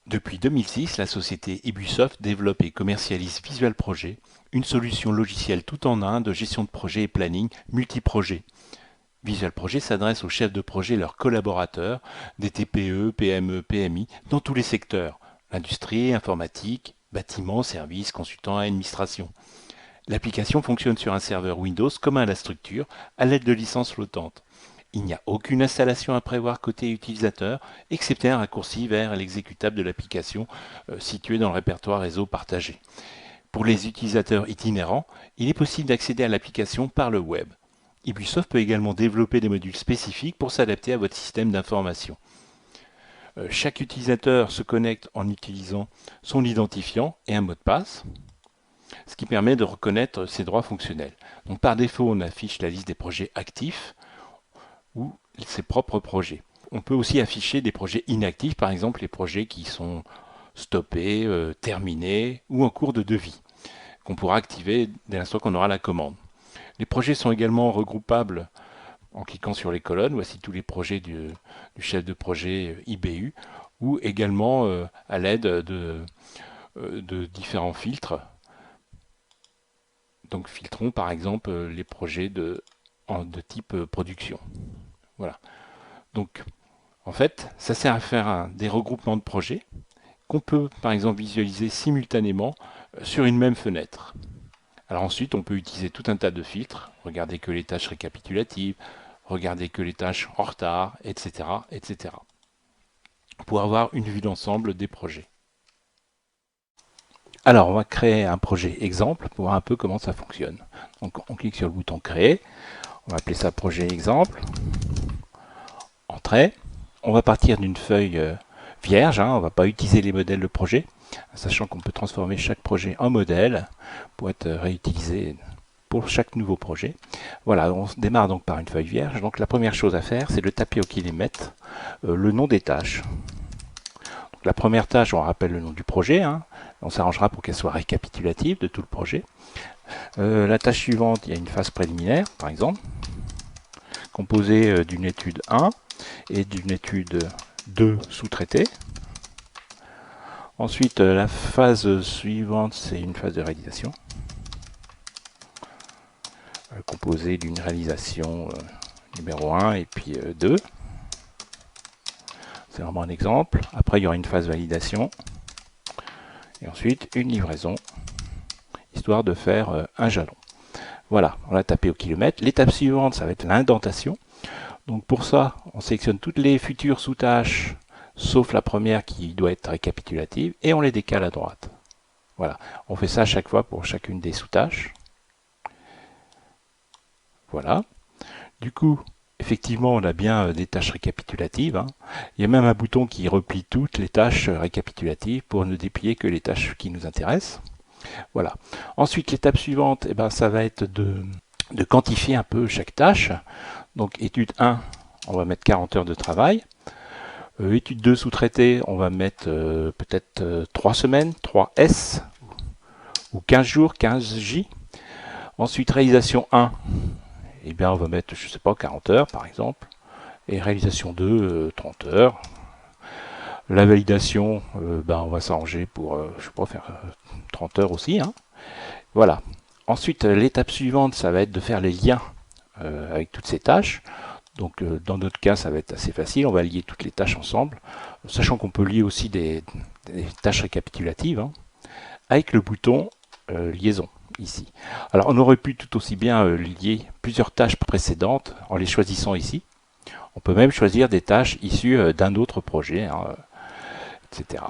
Depuis 2006, la société Ubisoft développe et commercialise Visual Project, une solution logicielle tout en un de gestion de projet et planning multi-projet. Visual Project s'adresse aux chefs de projet et leurs collaborateurs, des TPE, PME, PMI, dans tous les secteurs, l'industrie, informatique, bâtiments, services, consultants, administration. L'application fonctionne sur un serveur Windows commun à la structure, à l'aide de licences flottantes. Il n'y a aucune installation à prévoir côté utilisateur, excepté un raccourci vers l'exécutable de l'application situé dans le répertoire réseau partagé. Pour les utilisateurs itinérants, il est possible d'accéder à l'application par le web. Ubisoft peut également développer des modules spécifiques pour s'adapter à votre système d'information. Chaque utilisateur se connecte en utilisant son identifiant et un mot de passe, ce qui permet de reconnaître ses droits fonctionnels. Donc, par défaut, on affiche la liste des projets actifs ou ses propres projets. On peut aussi afficher des projets inactifs, par exemple les projets qui sont stoppés, terminés ou en cours de devis, qu'on pourra activer dès l'instant qu'on aura la commande. Les projets sont également regroupables en cliquant sur les colonnes. Voici tous les projets du chef de projet IBU, ou également à l'aide de différents filtres. Donc filtrons par exemple les projets de type production. Voilà. Donc en fait, ça sert à faire des regroupements de projets qu'on peut par exemple visualiser simultanément sur une même fenêtre. Alors ensuite, on peut utiliser tout un tas de filtres, regarder que les tâches récapitulatives, regarder que les tâches en retard, etc., etc. pour avoir une vue d'ensemble des projets. Alors, on va créer un projet exemple pour voir un peu comment ça fonctionne. Donc, on clique sur le bouton créer. On va appeler ça projet exemple. Entrée. On va partir d'une feuille vierge. On ne va pas utiliser les modèles de projet, sachant qu'on peut transformer chaque projet en modèle pour être réutilisé pour chaque nouveau projet. Voilà, on démarre donc par une feuille vierge. Donc la première chose à faire, c'est de taper au kilomètre le nom des tâches. Donc, la première tâche, on rappelle le nom du projet. On s'arrangera pour qu'elle soit récapitulative de tout le projet. La tâche suivante, il y a une phase préliminaire, par exemple, composée d'une étude 1 et d'une étude 2 sous-traitée. Ensuite, la phase suivante, c'est une phase de réalisation, composée d'une réalisation numéro 1 et puis 2. C'est vraiment un exemple. Après, il y aura une phase validation. Et ensuite, une livraison, histoire de faire un jalon. Voilà, on l'a tapé au kilomètre. L'étape suivante, ça va être l'indentation. Donc pour ça, on sélectionne toutes les futures sous-tâches, sauf la première qui doit être récapitulative, et on les décale à droite. Voilà, on fait ça à chaque fois pour chacune des sous-tâches. Voilà. Du coup, effectivement, on a bien des tâches récapitulatives. Il y a même un bouton qui replie toutes les tâches récapitulatives pour ne déplier que les tâches qui nous intéressent. Voilà. Ensuite, l'étape suivante, ça va être de quantifier un peu chaque tâche. Donc, étude 1, on va mettre 40 heures de travail. Étude 2 sous-traitée, on va mettre peut-être 3 semaines, 3 S, ou 15 jours, 15 J. Ensuite, réalisation 1, on va mettre, je sais pas, 40 heures par exemple. Et réalisation 2, 30 heures. La validation, on va s'arranger pour, je sais pas, faire 30 heures aussi. Voilà. Ensuite, l'étape suivante, ça va être de faire les liens avec toutes ces tâches. Donc, dans notre cas, ça va être assez facile. On va lier toutes les tâches ensemble, sachant qu'on peut lier aussi des tâches récapitulatives avec le bouton liaison ici. Alors, on aurait pu tout aussi bien lier plusieurs tâches précédentes en les choisissant ici. On peut même choisir des tâches issues d'un autre projet, etc.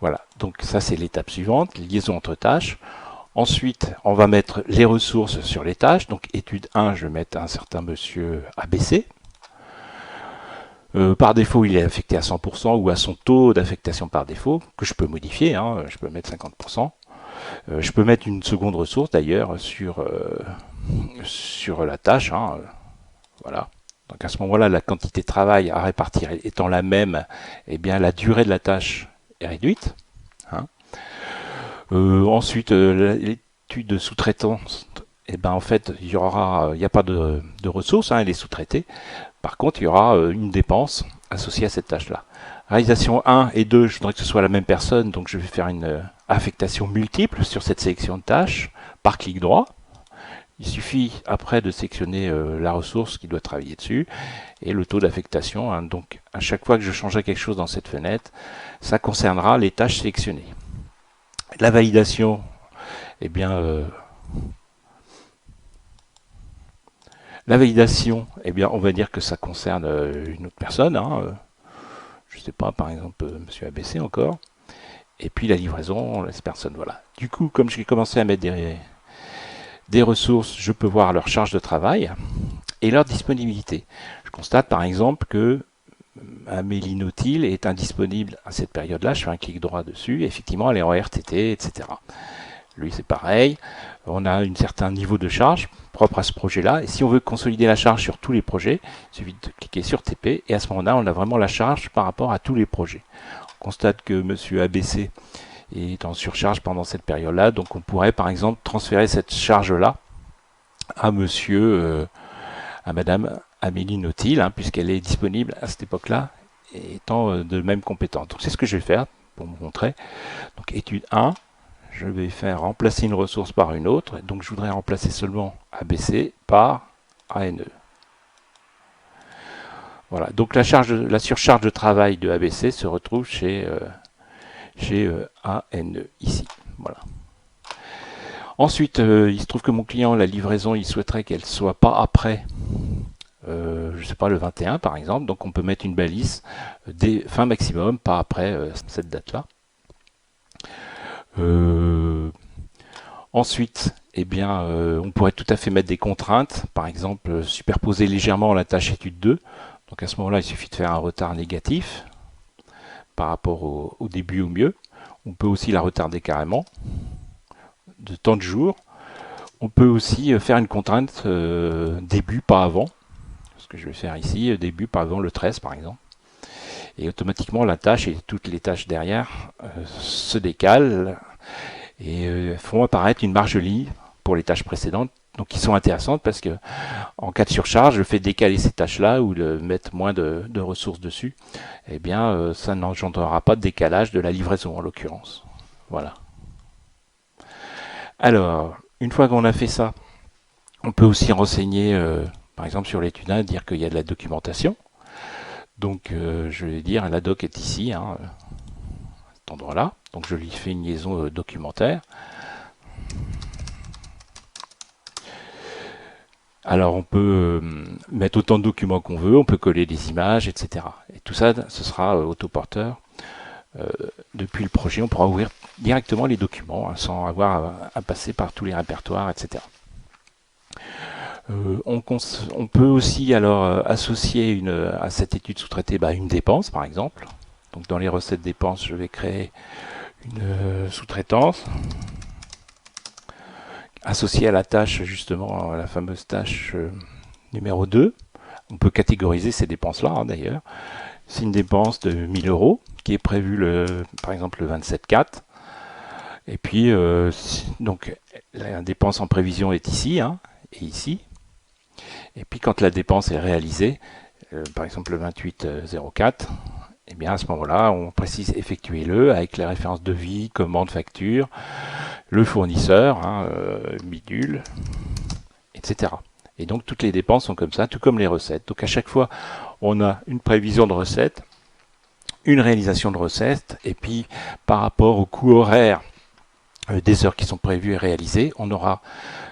Voilà, donc ça c'est l'étape suivante, liaison entre tâches. Ensuite, on va mettre les ressources sur les tâches. Donc étude 1, je vais mettre un certain monsieur ABC. Par défaut, il est affecté à 100% ou à son taux d'affectation par défaut, que je peux modifier, je peux mettre 50%. Je peux mettre une seconde ressource d'ailleurs sur la tâche. Voilà. Donc à ce moment-là, la quantité de travail à répartir étant la même, la durée de la tâche est réduite. Ensuite, l'étude sous-traitance, en fait, il n'y a pas de ressources, elle est sous-traitée. Par contre, il y aura une dépense associé à cette tâche-là. Réalisation 1 et 2, je voudrais que ce soit la même personne, donc je vais faire une affectation multiple sur cette sélection de tâches par clic droit. Il suffit après de sélectionner la ressource qui doit travailler dessus et le taux d'affectation. Hein. Donc à chaque fois que je changerai quelque chose dans cette fenêtre, ça concernera les tâches sélectionnées. La validation, eh bien, on va dire que ça concerne une autre personne. Hein. Je ne sais pas, par exemple, Monsieur ABC encore. Et puis la livraison, on laisse personne. Voilà. Du coup, comme j'ai commencé à mettre des ressources, je peux voir leur charge de travail et leur disponibilité. Je constate par exemple que Amélie Nautil est indisponible à cette période-là. Je fais un clic droit dessus. Et effectivement, elle est en RTT, etc. Lui, c'est pareil. On a un certain niveau de charge propre à ce projet-là. Et si on veut consolider la charge sur tous les projets, il suffit de cliquer sur TP. Et à ce moment-là, on a vraiment la charge par rapport à tous les projets. On constate que Monsieur ABC est en surcharge pendant cette période-là. Donc on pourrait par exemple transférer cette charge-là à à Madame Amélie Nautil, hein, puisqu'elle est disponible à cette époque-là, étant de même compétence. Donc c'est ce que je vais faire pour vous montrer. Donc étude 1, je vais faire remplacer une ressource par une autre. Donc je voudrais remplacer seulement ABC par ANE. Voilà, donc la surcharge de travail de ABC se retrouve chez ANE ici. Voilà. Ensuite, il se trouve que mon client, la livraison, il souhaiterait qu'elle soit pas après, je ne sais pas, le 21 par exemple. Donc on peut mettre une balise des fins maximum, pas après cette date-là. Ensuite, eh bien, on pourrait tout à fait mettre des contraintes, par exemple superposer légèrement la tâche étude 2. Donc à ce moment-là, il suffit de faire un retard négatif par rapport au début au mieux. On peut aussi la retarder carrément de tant de jours. On peut aussi faire une contrainte début, pas avant. Ce que je vais faire ici, début, pas avant le 13 par exemple. Et automatiquement, la tâche et toutes les tâches derrière se décalent et font apparaître une marge libre pour les tâches précédentes. Donc qui sont intéressantes parce que en cas de surcharge, le fait de décaler ces tâches-là ou de mettre moins de ressources dessus, eh bien ça n'engendrera pas de décalage de la livraison en l'occurrence. Voilà. Alors, une fois qu'on a fait ça, on peut aussi renseigner, par exemple sur l'étude 1, dire qu'il y a de la documentation. Donc je vais dire la doc est ici, hein, à cet endroit-là. Donc je lui fais une liaison documentaire. Alors on peut mettre autant de documents qu'on veut, on peut coller des images, etc. Et tout ça, ce sera autoporteur. Depuis le projet, on pourra ouvrir directement les documents hein, sans avoir à passer par tous les répertoires, etc. On peut aussi alors associer à cette étude sous-traitée une dépense, par exemple. Donc dans les recettes dépenses, je vais créer une sous-traitance associée à la tâche, justement, à la fameuse tâche numéro 2. On peut catégoriser ces dépenses-là, hein, d'ailleurs. C'est une dépense de 1000 euros qui est prévue, par exemple, le 27/4. Et puis, donc, la dépense en prévision est ici, hein, et ici. Et puis, quand la dépense est réalisée, par exemple le 28/04, et bien à ce moment-là, on précise effectuez-le avec les références devis, commande, facture, le fournisseur, hein, bidule, etc. Et donc toutes les dépenses sont comme ça, tout comme les recettes. Donc à chaque fois, on a une prévision de recette, une réalisation de recette, et puis par rapport au coût horaire des heures qui sont prévues et réalisées, on aura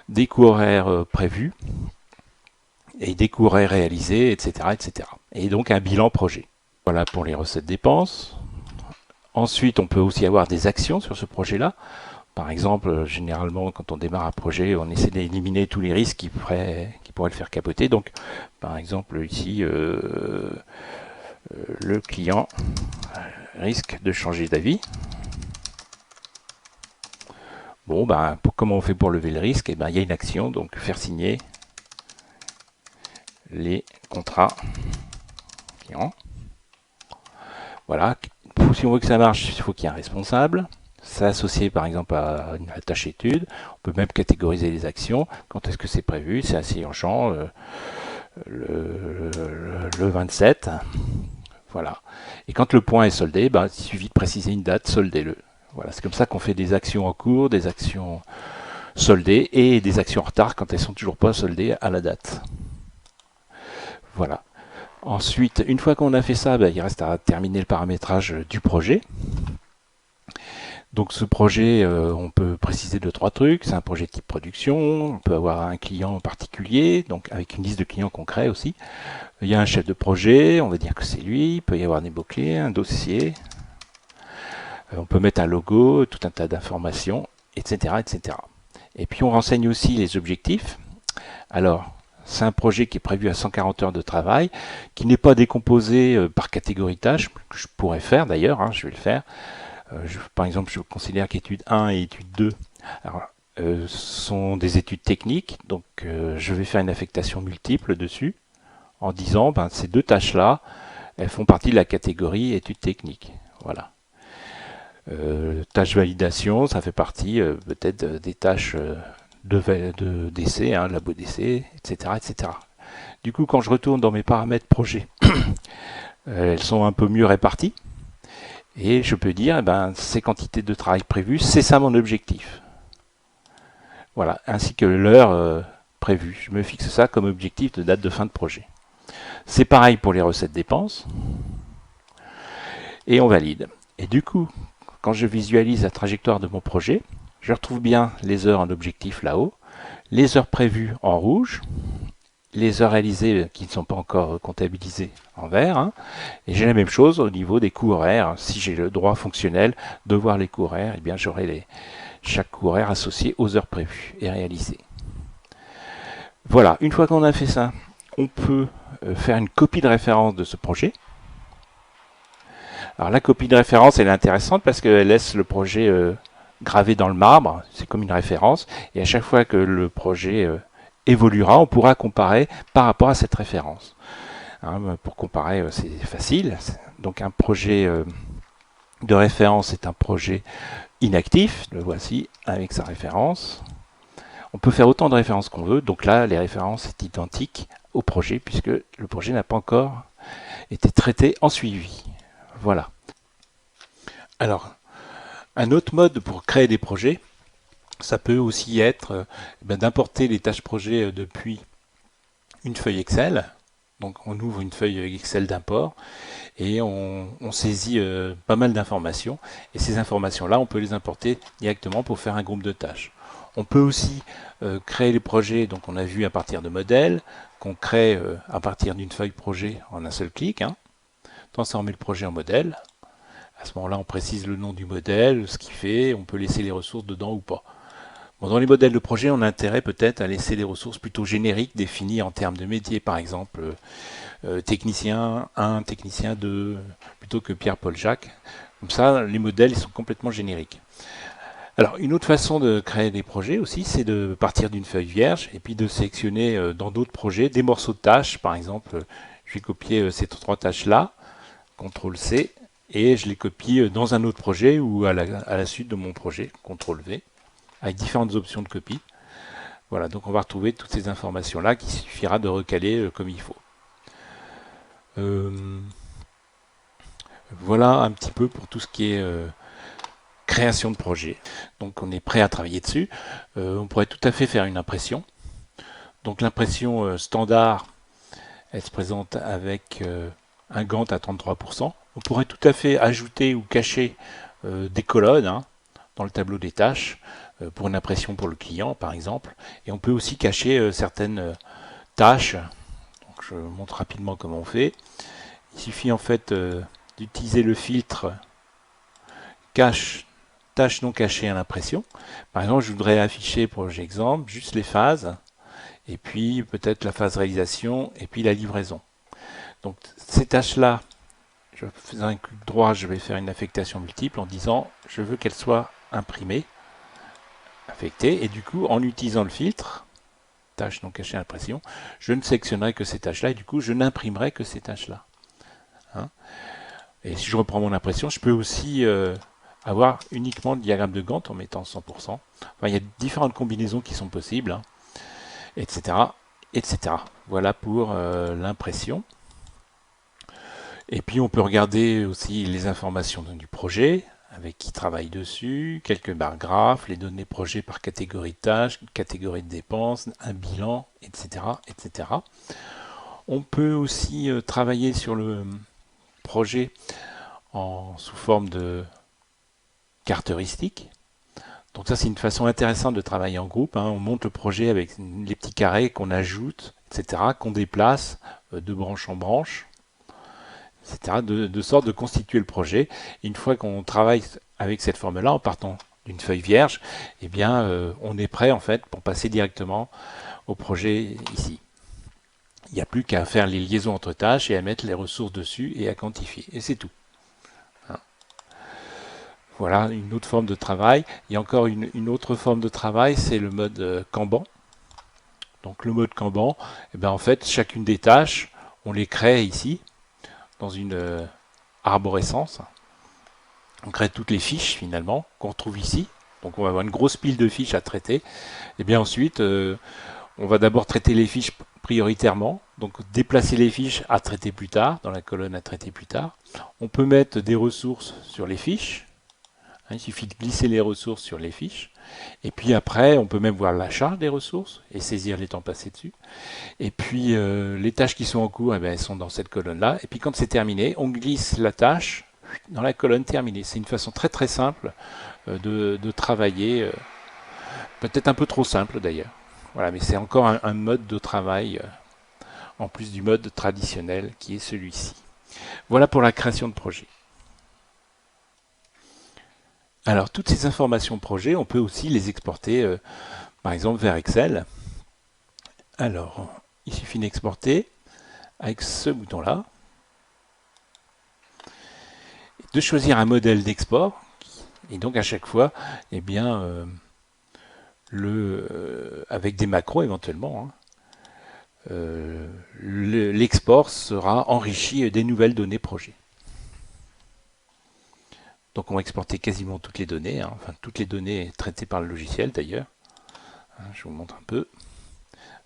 des coûts horaires prévus et des coûts horaires réalisés, etc., etc. Et donc un bilan projet. Voilà pour les recettes dépenses. Ensuite, on peut aussi avoir des actions sur ce projet-là. Par exemple, généralement, quand on démarre un projet, on essaie d'éliminer tous les risques qui pourraient le faire capoter. Donc, par exemple, ici, le client risque de changer d'avis. Bon, comment on fait pour lever le risque? Eh ben, il y a une action, donc faire signer les contrats clients. Voilà. Si on veut que ça marche, il faut qu'il y ait un responsable. C'est associé par exemple à une tâche étude. On peut même catégoriser les actions. Quand est-ce que c'est prévu? C'est assez urgent. Le 27. Voilà. Et quand le point est soldé, il suffit de préciser une date, soldez-le. Voilà, c'est comme ça qu'on fait des actions en cours, des actions soldées et des actions en retard quand elles sont toujours pas soldées à la date. Voilà. Ensuite, une fois qu'on a fait ça, il reste à terminer le paramétrage du projet. Donc ce projet, on peut préciser 2-3 trucs. C'est un projet de type production. On peut avoir un client en particulier, donc avec une liste de clients qu'on crée aussi. Il y a un chef de projet, on va dire que c'est lui. Il peut y avoir des mots-clés, un dossier. On peut mettre un logo, tout un tas d'informations, etc., etc. Et puis on renseigne aussi les objectifs. Alors, c'est un projet qui est prévu à 140 heures de travail, qui n'est pas décomposé par catégorie tâche, que je pourrais faire d'ailleurs, je vais le faire. Par exemple, je considère qu'étude 1 et étude 2 sont des études techniques, donc je vais faire une affectation multiple dessus, en disant, ces deux tâches-là, elles font partie de la catégorie études techniques. Voilà. Tâche validation, ça fait partie peut-être des tâches de d'essai, labo d'essai, etc., etc. Du coup, quand je retourne dans mes paramètres projet, elles sont un peu mieux réparties. Et je peux dire, ces quantités de travail prévues, c'est ça mon objectif. Voilà, ainsi que l'heure prévue. Je me fixe ça comme objectif de date de fin de projet. C'est pareil pour les recettes dépenses. Et on valide. Et du coup, quand je visualise la trajectoire de mon projet, je retrouve bien les heures en objectif là-haut, les heures prévues en rouge, les heures réalisées qui ne sont pas encore comptabilisées en vert, et j'ai la même chose au niveau des coûts horaires. Si j'ai le droit fonctionnel de voir les coûts horaires, j'aurai chaque coût horaire associé aux heures prévues et réalisées. Voilà, une fois qu'on a fait ça, on peut faire une copie de référence de ce projet. Alors la copie de référence, elle est intéressante parce qu'elle laisse le projet gravé dans le marbre, c'est comme une référence, et à chaque fois que le projet évoluera, on pourra comparer par rapport à cette référence. Pour comparer, c'est facile. Donc un projet de référence est un projet inactif, le voici avec sa référence. On peut faire autant de références qu'on veut, donc là les références sont identiques au projet puisque le projet n'a pas encore été traité en suivi. Voilà. Alors, un autre mode pour créer des projets, ça peut aussi être d'importer les tâches projets depuis une feuille Excel. Donc on ouvre une feuille Excel d'import et on saisit pas mal d'informations. Et ces informations-là, on peut les importer directement pour faire un groupe de tâches. On peut aussi créer les projets, donc on a vu à partir de modèles, qu'on crée à partir d'une feuille projet en un seul clic. Transformer le projet en modèle. À ce moment-là, on précise le nom du modèle, ce qu'il fait, on peut laisser les ressources dedans ou pas. Bon, dans les modèles de projet, on a intérêt peut-être à laisser des ressources plutôt génériques définies en termes de métier, par exemple technicien 1, technicien 2, plutôt que Pierre-Paul Jacques. Comme ça, les modèles ils sont complètement génériques. Alors, une autre façon de créer des projets aussi, c'est de partir d'une feuille vierge et puis de sélectionner dans d'autres projets des morceaux de tâches. Par exemple, je vais copier ces trois tâches-là, CTRL-C, et je les copie dans un autre projet ou à la suite de mon projet, CTRL-V, avec différentes options de copie. Voilà, donc on va retrouver toutes ces informations-là qu'il suffira de recaler comme il faut. Voilà un petit peu pour tout ce qui est création de projet. Donc on est prêt à travailler dessus. On pourrait tout à fait faire une impression. Donc l'impression standard, elle se présente avec un Gantt à 33%. On pourrait tout à fait ajouter ou cacher des colonnes dans le tableau des tâches pour une impression pour le client par exemple. Et on peut aussi cacher certaines tâches. Donc je montre rapidement comment on fait. Il suffit en fait d'utiliser le filtre cache tâches non cachées à l'impression. Par exemple, je voudrais afficher pour l'exemple juste les phases et puis peut-être la phase réalisation et puis la livraison. Donc ces tâches-là, je fais un clic droit, je vais faire une affectation multiple en disant je veux qu'elles soient imprimées, affectées, et du coup en utilisant le filtre tâches non cachées à l'impression, je ne sélectionnerai que ces tâches-là et du coup je n'imprimerai que ces tâches-là. Et si je reprends mon impression, je peux aussi avoir uniquement le diagramme de Gantt en mettant 100%. Enfin, il y a différentes combinaisons qui sont possibles, etc., etc. Voilà pour l'impression. Et puis on peut regarder aussi les informations du projet, avec qui travaille dessus, quelques barres graphes, les données projet par catégorie de tâches, catégorie de dépenses, un bilan, etc. etc. On peut aussi travailler sur le projet sous forme de caractéristiques. Donc ça c'est une façon intéressante de travailler en groupe, hein. On monte le projet avec les petits carrés qu'on ajoute, etc., qu'on déplace de branche en branche, etc., de sorte de constituer le projet. Et une fois qu'on travaille avec cette forme-là, en partant d'une feuille vierge, eh bien, on est prêt en fait pour passer directement au projet ici. Il n'y a plus qu'à faire les liaisons entre tâches et à mettre les ressources dessus et à quantifier. Et c'est tout. Voilà une autre forme de travail. Il y a encore une autre forme de travail, c'est le mode Kanban. Donc le mode Kanban, eh bien, en fait, chacune des tâches, on les crée ici, dans une arborescence. On crée toutes les fiches finalement qu'on retrouve ici. Donc on va avoir une grosse pile de fiches à traiter. Et bien ensuite, on va d'abord traiter les fiches prioritairement. Donc déplacer les fiches à traiter plus tard, dans la colonne à traiter plus tard. On peut mettre des ressources sur les fiches. Il suffit de glisser les ressources sur les fiches. Et puis après, on peut même voir la charge des ressources et saisir les temps passés dessus. Et puis les tâches qui sont en cours, eh bien, elles sont dans cette colonne-là. Et puis quand c'est terminé, on glisse la tâche dans la colonne terminée. C'est une façon très très simple de travailler, peut-être un peu trop simple d'ailleurs. Voilà, mais c'est encore un mode de travail en plus du mode traditionnel qui est celui-ci. Voilà pour la création de projet. Alors toutes ces informations projet, on peut aussi les exporter par exemple vers Excel. Alors, il suffit d'exporter avec ce bouton-là, de choisir un modèle d'export, et donc à chaque fois, eh bien, avec des macros éventuellement, hein, l'export sera enrichi des nouvelles données projet. Donc on va exporter quasiment toutes les données, hein, enfin toutes les données traitées par le logiciel d'ailleurs. Je vous montre un peu.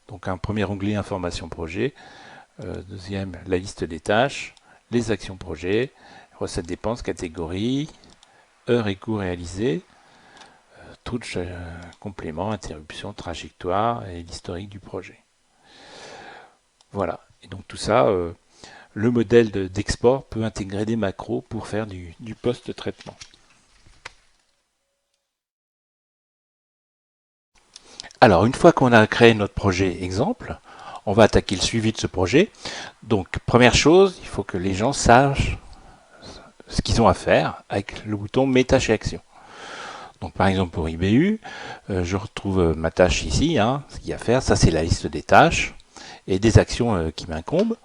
Donc un premier onglet information projet, deuxième la liste des tâches, les actions projet, recettes dépenses, catégorie, heures et coûts réalisés, taux de complément, interruption, trajectoire et l'historique du projet. Voilà, et donc tout ça, le modèle d'export peut intégrer des macros pour faire du post-traitement. Alors, une fois qu'on a créé notre projet exemple, on va attaquer le suivi de ce projet. Donc, première chose, il faut que les gens sachent ce qu'ils ont à faire avec le bouton « Mes tâches et actions ». Donc, par exemple, pour IBU, je retrouve ma tâche ici, hein, ce qu'il y a à faire. Ça, c'est la liste des tâches et des actions qui m'incombent.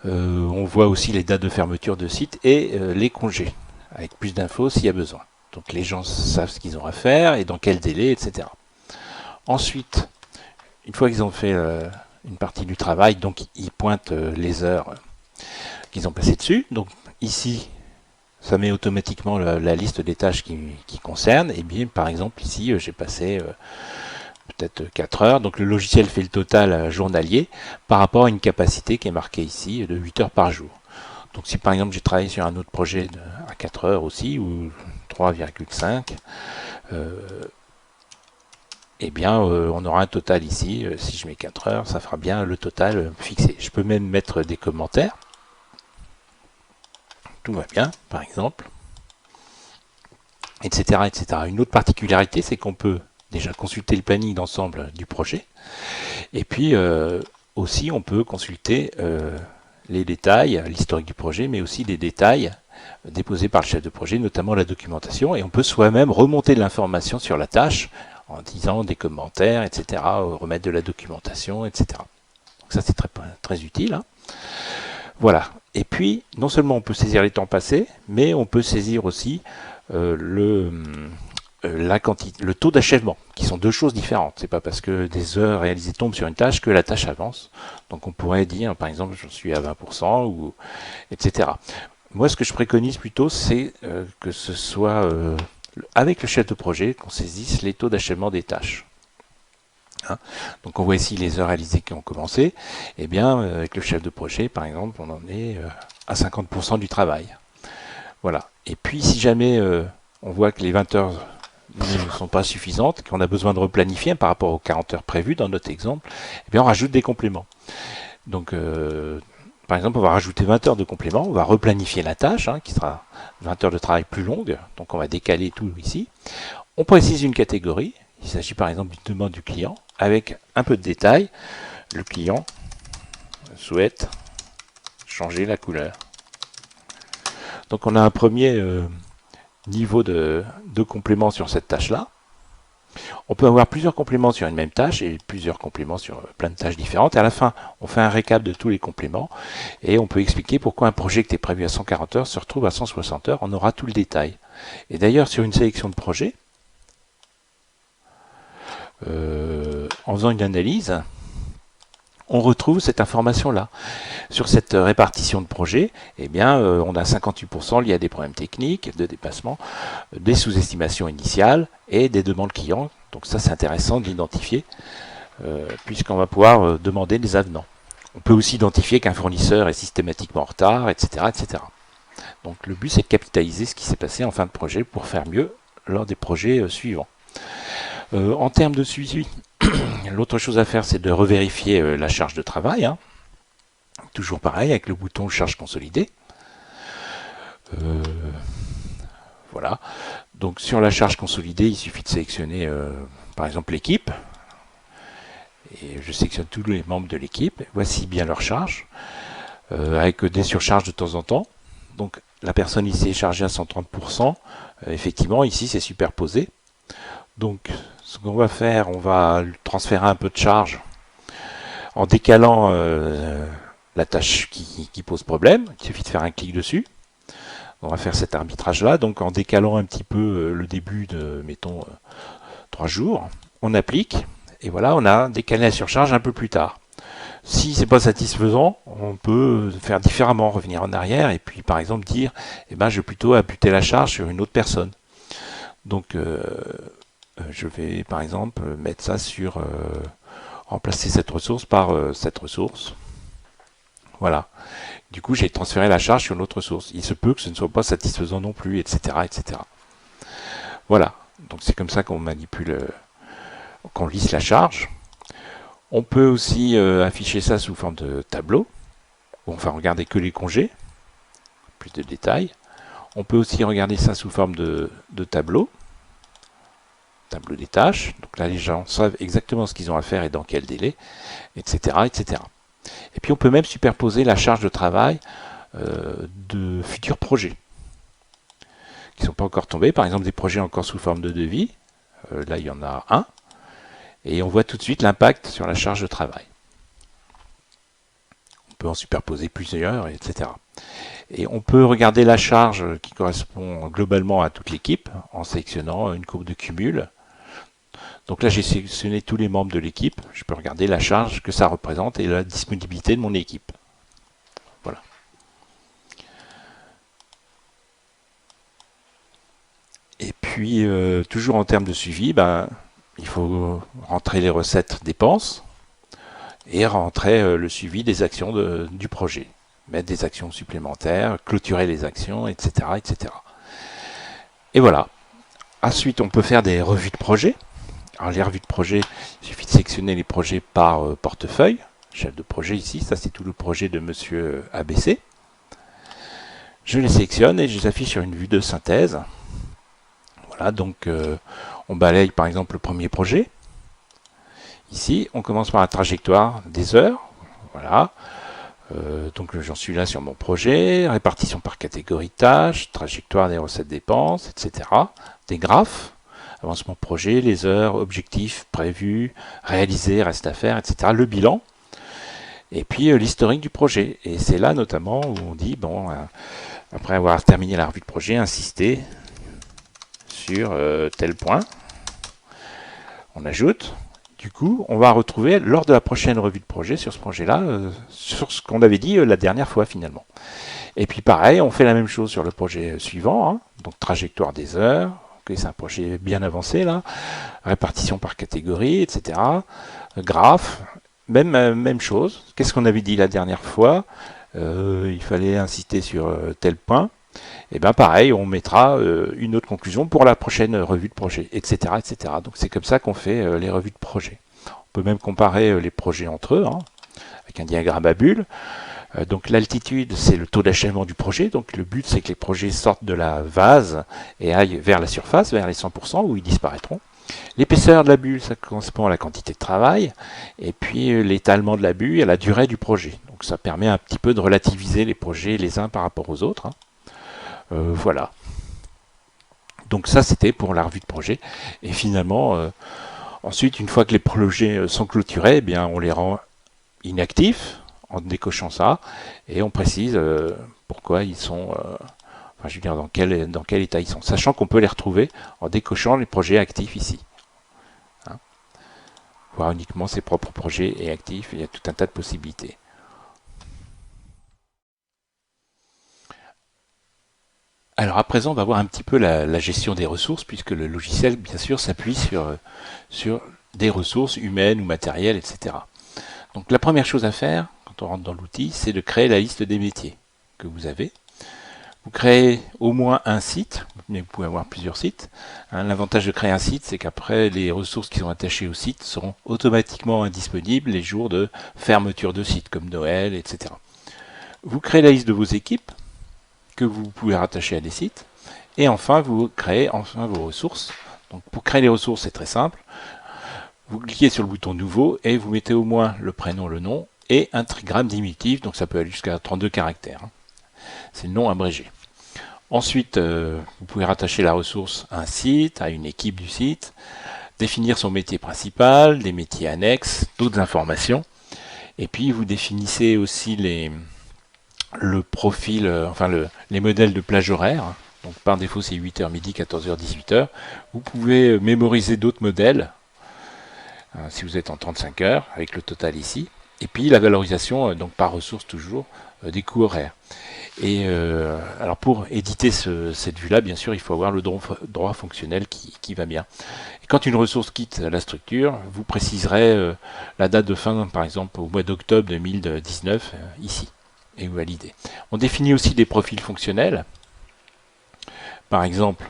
On voit aussi les dates de fermeture de site et les congés, avec plus d'infos s'il y a besoin. Donc, les gens savent ce qu'ils ont à faire et dans quel délai, etc. Ensuite, une fois qu'ils ont fait une partie du travail, donc ils pointent les heures qu'ils ont passées dessus. Donc ici, ça met automatiquement la liste des tâches qui concernent. Et bien, par exemple, ici, j'ai passé peut-être 4 heures. Donc le logiciel fait le total journalier par rapport à une capacité qui est marquée ici de 8 heures par jour. Donc si par exemple j'ai travaillé sur un autre projet à 4 heures aussi, ou 3,5, eh bien, on aura un total ici. Si je mets 4 heures, ça fera bien le total fixé. Je peux même mettre des commentaires. Tout va bien, par exemple. Etc. etc. Une autre particularité, c'est qu'on peut déjà consulter le planning d'ensemble du projet. Et puis, aussi, on peut consulter les détails, l'historique du projet, mais aussi des détails déposés par le chef de projet, notamment la documentation. Et on peut soi-même remonter de l'information sur la tâche en disant des commentaires, etc., remettre de la documentation, etc. Donc ça, c'est très, très utile. Hein. Voilà. Et puis, non seulement on peut saisir les temps passés, mais on peut saisir aussi le taux d'achèvement, qui sont deux choses différentes. C'est pas parce que des heures réalisées tombent sur une tâche que la tâche avance. Donc on pourrait dire, par exemple, je suis à 20%, ou etc. Moi, ce que je préconise plutôt, c'est que ce soit avec le chef de projet qu'on saisisse les taux d'achèvement des tâches. Hein, donc on voit ici les heures réalisées qui ont commencé. Et bien avec le chef de projet, par exemple, on en est à 50% du travail. Voilà. Et puis si jamais on voit que les 20 heures ne sont pas suffisantes, qu'on a besoin de replanifier par rapport aux 40 heures prévues dans notre exemple, eh bien on rajoute des compléments. Donc par exemple, on va rajouter 20 heures de complément, on va replanifier la tâche, qui sera 20 heures de travail plus longue, donc on va décaler tout ici. On précise une catégorie, il s'agit par exemple d'une demande du client, avec un peu de détail. Le client souhaite changer la couleur. Donc on a un premier niveau de complément sur cette tâche-là. On peut avoir plusieurs compléments sur une même tâche et plusieurs compléments sur plein de tâches différentes. Et à la fin, on fait un récap de tous les compléments et on peut expliquer pourquoi un projet qui était prévu à 140 heures se retrouve à 160 heures. On aura tout le détail. Et d'ailleurs, sur une sélection de projets, en faisant une analyse, on retrouve cette information-là. Sur cette répartition de projets, eh bien, on a 58% liés à des problèmes techniques, de dépassement, des sous-estimations initiales et des demandes clients. Donc ça, c'est intéressant de l'identifier, puisqu'on va pouvoir demander des avenants. On peut aussi identifier qu'un fournisseur est systématiquement en retard, etc., etc. Donc le but, c'est de capitaliser ce qui s'est passé en fin de projet pour faire mieux lors des projets suivants. En termes de suivi, l'autre chose à faire, c'est de revérifier la charge de travail. Toujours pareil, avec le bouton charge consolidée. Voilà. Donc sur la charge consolidée, il suffit de sélectionner par exemple l'équipe. Et je sélectionne tous les membres de l'équipe. Voici bien leur charge, avec des surcharges de temps en temps. Donc la personne ici est chargée à 130%. Effectivement, ici c'est superposé. Donc ce qu'on va faire, on va transférer un peu de charge en décalant la tâche qui pose problème. Il suffit de faire un clic dessus. On va faire cet arbitrage-là, donc en décalant un petit peu le début de, mettons, 3 jours. On applique, et voilà, on a décalé la surcharge un peu plus tard. Si c'est pas satisfaisant, on peut faire différemment, revenir en arrière, et puis par exemple dire, eh ben, je vais plutôt imputer la charge sur une autre personne. Donc, je vais par exemple mettre ça sur remplacer cette ressource par cette ressource. Voilà. Du coup, j'ai transféré la charge sur une autre ressource. Il se peut que ce ne soit pas satisfaisant non plus, etc., etc. Voilà. Donc c'est comme ça qu'on manipule, qu'on lisse la charge. On peut aussi afficher ça sous forme de tableau. Enfin, regarder que les congés. Plus de détails. On peut aussi regarder ça sous forme de tableau. Tableau des tâches. Donc là, les gens savent exactement ce qu'ils ont à faire et dans quel délai, etc., etc. Et puis on peut même superposer la charge de travail de futurs projets qui ne sont pas encore tombés. Par exemple, des projets encore sous forme de devis. Là, il y en a un. Et on voit tout de suite l'impact sur la charge de travail. On peut en superposer plusieurs, etc. Et on peut regarder la charge qui correspond globalement à toute l'équipe en sélectionnant une courbe de cumul. Donc là, j'ai sélectionné tous les membres de l'équipe. Je peux regarder la charge que ça représente et la disponibilité de mon équipe. Voilà. Et puis, toujours en termes de suivi, il faut rentrer les recettes dépenses et rentrer le suivi des actions du projet. Mettre des actions supplémentaires, clôturer les actions, etc., etc. Et voilà. Ensuite, on peut faire des revues de projet. Alors les revues de projet, il suffit de sélectionner les projets par portefeuille. Chef de projet ici, ça c'est tout le projet de monsieur ABC. Je les sélectionne et je les affiche sur une vue de synthèse. Voilà, donc on balaye par exemple le premier projet. Ici, on commence par la trajectoire des heures. Voilà. Donc j'en suis là sur mon projet, répartition par catégorie tâches, trajectoire des recettes dépenses, etc. Des graphes. Avancement projet, les heures, objectifs prévus, réalisés, reste à faire, etc. Le bilan. Et puis l'historique du projet. Et c'est là notamment où on dit, bon, après avoir terminé la revue de projet, insister sur tel point. On ajoute. Du coup, on va retrouver lors de la prochaine revue de projet sur ce projet-là, sur ce qu'on avait dit la dernière fois finalement. Et puis pareil, on fait la même chose sur le projet suivant. Donc trajectoire des heures. C'est un projet bien avancé là, répartition par catégorie, etc. Graphe, même chose. Qu'est-ce qu'on avait dit la dernière fois? il fallait insister sur tel point, et bien pareil, on mettra une autre conclusion pour la prochaine revue de projet, etc. etc. Donc c'est comme ça qu'on fait les revues de projet. On peut même comparer les projets entre eux, hein, avec un diagramme à bulles. Donc l'altitude, c'est le taux d'achèvement du projet. Donc le but, c'est que les projets sortent de la vase et aillent vers la surface, vers les 100%, où ils disparaîtront. L'épaisseur de la bulle, ça correspond à la quantité de travail. Et puis l'étalement de la bulle à la durée du projet. Donc ça permet un petit peu de relativiser les projets les uns par rapport aux autres, hein. Voilà. Donc ça, c'était pour la revue de projet. Et finalement, ensuite, une fois que les projets sont clôturés, eh bien, on les rend inactifs en décochant ça, et on précise pourquoi ils sont, enfin, je veux dire, dans quel état ils sont, sachant qu'on peut les retrouver en décochant les projets actifs ici. Hein. Voir uniquement ses propres projets et actifs, il y a tout un tas de possibilités. Alors à présent, on va voir un petit peu la gestion des ressources, puisque le logiciel, bien sûr, s'appuie sur des ressources humaines ou matérielles, etc. Donc la première chose à faire, quand on rentre dans l'outil, c'est de créer la liste des métiers que vous avez. Vous créez au moins un site, mais vous pouvez avoir plusieurs sites. Hein, l'avantage de créer un site, c'est qu'après, les ressources qui sont attachées au site seront automatiquement indisponibles les jours de fermeture de site, comme Noël, etc. Vous créez la liste de vos équipes, que vous pouvez rattacher à des sites. Et enfin, vous créez enfin vos ressources. Donc pour créer les ressources, c'est très simple. Vous cliquez sur le bouton nouveau et vous mettez au moins le prénom, le nom et un trigramme diminutif, donc ça peut aller jusqu'à 32 caractères. C'est le nom abrégé. Ensuite, vous pouvez rattacher la ressource à un site, à une équipe du site, définir son métier principal, des métiers annexes, d'autres informations. Et puis vous définissez aussi le profil, les modèles de plage horaire. Donc par défaut c'est 8h midi, 14h, 18h. Vous pouvez mémoriser d'autres modèles si vous êtes en 35 heures avec le total ici. Et puis la valorisation donc par ressource toujours des coûts horaires. Et alors pour éditer cette vue-là, bien sûr, il faut avoir le droit fonctionnel qui va bien. Et quand une ressource quitte la structure, vous préciserez la date de fin, par exemple au mois d'octobre 2019 ici. Et valider. On définit aussi des profils fonctionnels. Par exemple,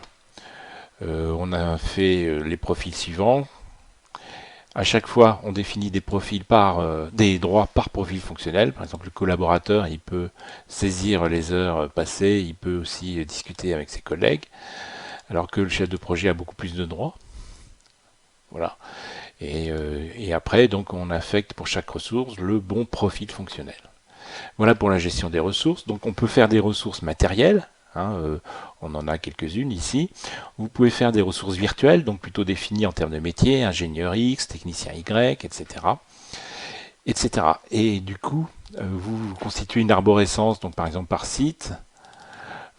on a fait les profils suivants. À chaque fois, on définit des profils des droits par profil fonctionnel. Par exemple, le collaborateur, il peut saisir les heures passées, il peut aussi discuter avec ses collègues, alors que le chef de projet a beaucoup plus de droits. Voilà. Et après, donc, on affecte pour chaque ressource le bon profil fonctionnel. Voilà pour la gestion des ressources. Donc on peut faire des ressources matérielles, hein, on en a quelques-unes ici. Vous pouvez faire des ressources virtuelles, donc plutôt définies en termes de métier, ingénieur X, technicien Y, etc. etc. Et du coup, vous constituez une arborescence, donc par exemple par site.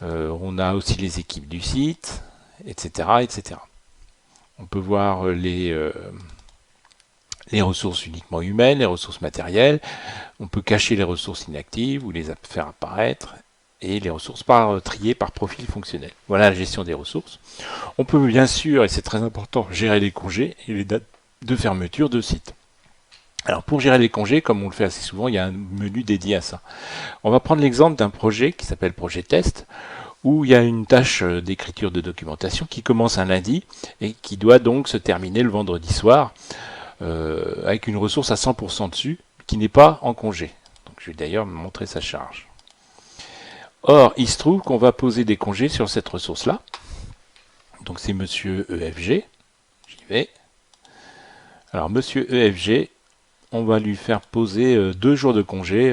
On a aussi les équipes du site, etc. etc. On peut voir les ressources uniquement humaines, les ressources matérielles. On peut cacher les ressources inactives ou les faire apparaître, et les ressources triées par profil fonctionnel. Voilà la gestion des ressources. On peut bien sûr, et c'est très important, gérer les congés et les dates de fermeture de site. Alors pour gérer les congés, comme on le fait assez souvent, il y a un menu dédié à ça. On va prendre l'exemple d'un projet qui s'appelle projet test, où il y a une tâche d'écriture de documentation qui commence un lundi et qui doit donc se terminer le vendredi soir, avec une ressource à 100% dessus, qui n'est pas en congé. Donc je vais d'ailleurs me montrer sa charge. Or, il se trouve qu'on va poser des congés sur cette ressource-là. Donc c'est monsieur EFG. J'y vais. Alors monsieur EFG, on va lui faire poser 2 jours de congé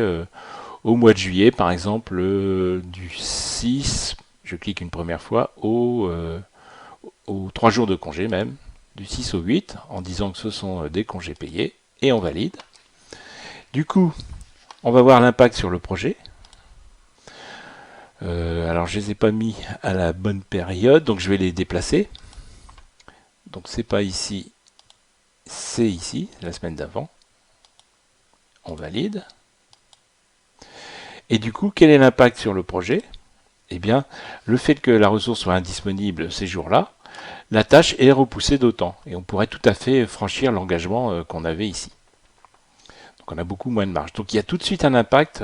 au mois de juillet, par exemple, du 6, je clique une première fois, aux 3 jours de congé même, du 6 au 8, en disant que ce sont des congés payés, et on valide. Du coup, on va voir l'impact sur le projet. Alors je ne les ai pas mis à la bonne période, donc je vais les déplacer. Donc c'est pas ici, c'est ici, la semaine d'avant. On valide. Et du coup, quel est l'impact sur le projet? Eh bien, le fait que la ressource soit indisponible ces jours-là, la tâche est repoussée d'autant. Et on pourrait tout à fait franchir l'engagement qu'on avait ici. Donc on a beaucoup moins de marge. Donc il y a tout de suite un impact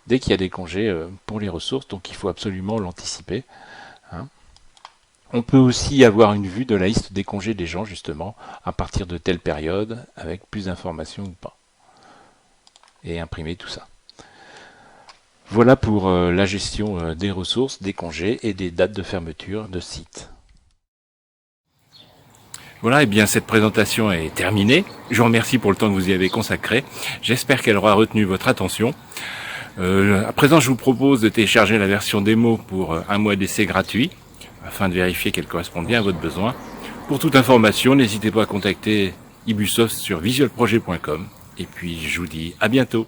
dès qu'il y a des congés pour les ressources, donc il faut absolument l'anticiper. Hein. On peut aussi avoir une vue de la liste des congés des gens, justement, à partir de telle période, avec plus d'informations ou pas. Et imprimer tout ça. Voilà pour la gestion des ressources, des congés et des dates de fermeture de site. Voilà, et bien cette présentation est terminée. Je vous remercie pour le temps que vous y avez consacré. J'espère qu'elle aura retenu votre attention. À présent, je vous propose de télécharger la version démo pour un mois d'essai gratuit, afin de vérifier qu'elle correspond bien à votre besoin. Pour toute information, n'hésitez pas à contacter Ibusoft sur visualprojet.com. Et puis, je vous dis à bientôt.